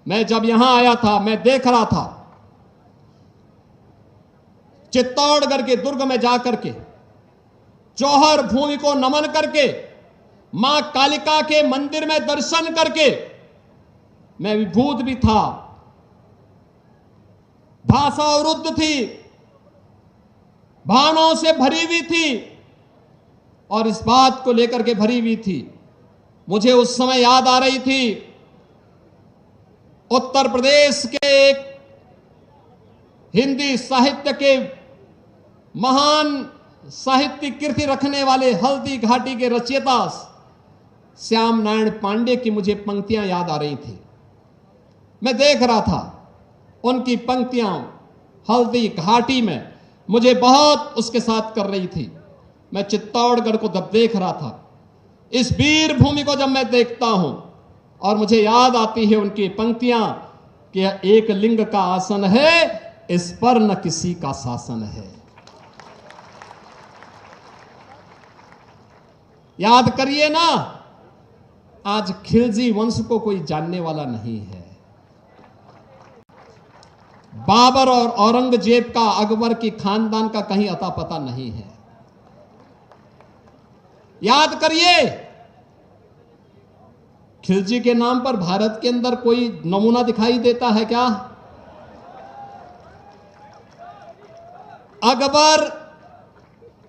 मैं जब यहां आया था, मैं देख रहा था चित्तौड़गढ़ के दुर्ग में जाकर के, जौहर भूमि को नमन करके, मां कालिका के मंदिर में दर्शन करके मैं विभूत भी था। भाषा अवरुद्ध थी, भावनाओं से भरी हुई थी और इस बात को लेकर के भरी हुई थी। मुझे उस समय याद आ रही थी उत्तर प्रदेश के एक हिंदी साहित्य के महान साहित्य कीर्ति रखने वाले हल्दी घाटी के रचयिता श्याम नारायण पांडे की मुझे पंक्तियां याद आ रही थी। मैं देख रहा था उनकी पंक्तियां हल्दी घाटी में, मुझे बहुत उसके साथ कर रही थी। मैं चित्तौड़गढ़ को जब देख रहा था, इस वीर भूमि को जब मैं देखता हूं और मुझे याद आती है उनकी पंक्तियां कि एक लिंग का आसन है, इस पर न किसी का शासन है। याद करिए ना, आज खिलजी वंश को कोई जानने वाला नहीं है। बाबर और औरंगजेब का, अकबर की खानदान का कहीं अता पता नहीं है। याद करिए, खिलजी के नाम पर भारत के अंदर कोई नमूना दिखाई देता है क्या? अकबर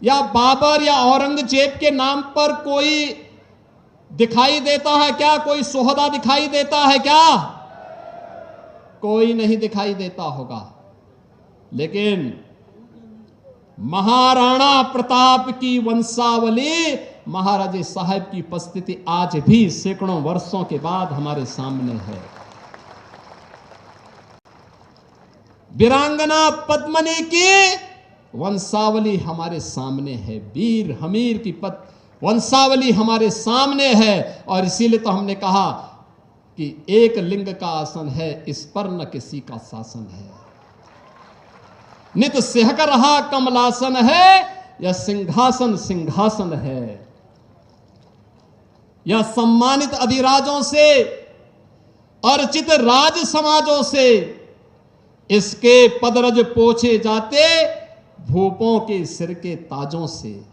या बाबर या औरंगजेब के नाम पर कोई दिखाई देता है क्या? कोई सोहदा दिखाई देता है क्या? कोई नहीं दिखाई देता होगा। लेकिन महाराणा प्रताप की वंशावली, महाराजे साहब की उपस्थिति आज भी सैकड़ों वर्षों के बाद हमारे सामने है। वीरांगना पद्मिनी की वंशावली हमारे सामने है, वीर हमीर की वंशावली हमारे सामने है। और इसीलिए तो हमने कहा कि एक लिंग का आसन है, इस पर न किसी का शासन है। नित सिहक रहा कमलासन है, यह सिंहासन सिंहासन है। यह सम्मानित अधिराजों से, अर्चित राज समाजों से इसके पदरज पोछे जाते, भूपों के सिर के ताजों से।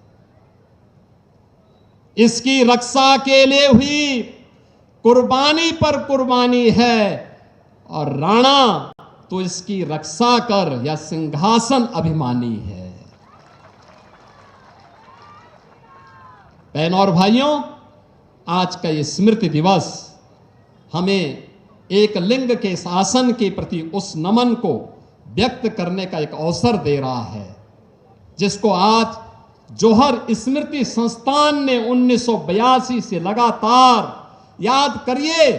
इसकी रक्षा के लिए हुई कुर्बानी पर कुर्बानी है, और राणा तो इसकी रक्षा कर या सिंहासन अभिमानी है। बहनों और भाइयों, आज का ये स्मृति दिवस हमें एक लिंग के शासन के प्रति उस नमन को व्यक्त करने का एक अवसर दे रहा है, जिसको आज जौहर स्मृति संस्थान ने 1982 से लगातार, याद करिए,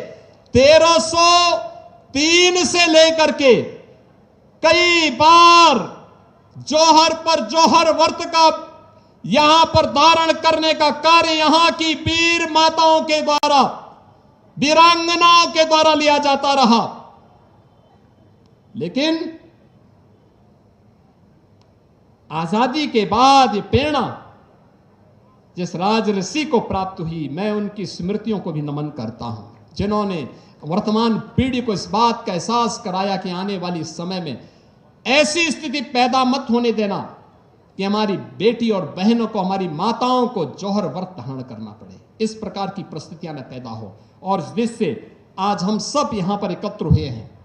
1303 से लेकर के कई बार जौहर पर जौहर व्रत का यहां पर धारण करने का कार्य यहां की वीर माताओं के द्वारा, वीरांगनाओं के द्वारा लिया जाता रहा। लेकिन आजादी के बाद ये प्रेरणा जिस राजऋषि को प्राप्त हुई, मैं उनकी स्मृतियों को भी नमन करता हूं, जिन्होंने वर्तमान पीढ़ी को इस बात का एहसास कराया कि आने वाली समय में ऐसी स्थिति पैदा मत होने देना कि हमारी बेटी और बहनों को, हमारी माताओं को जौहर व्रत धारण करना पड़े। इस प्रकार की परिस्थितियां न पैदा हो। और जिससे आज हम सब यहां पर एकत्र हुए हैं,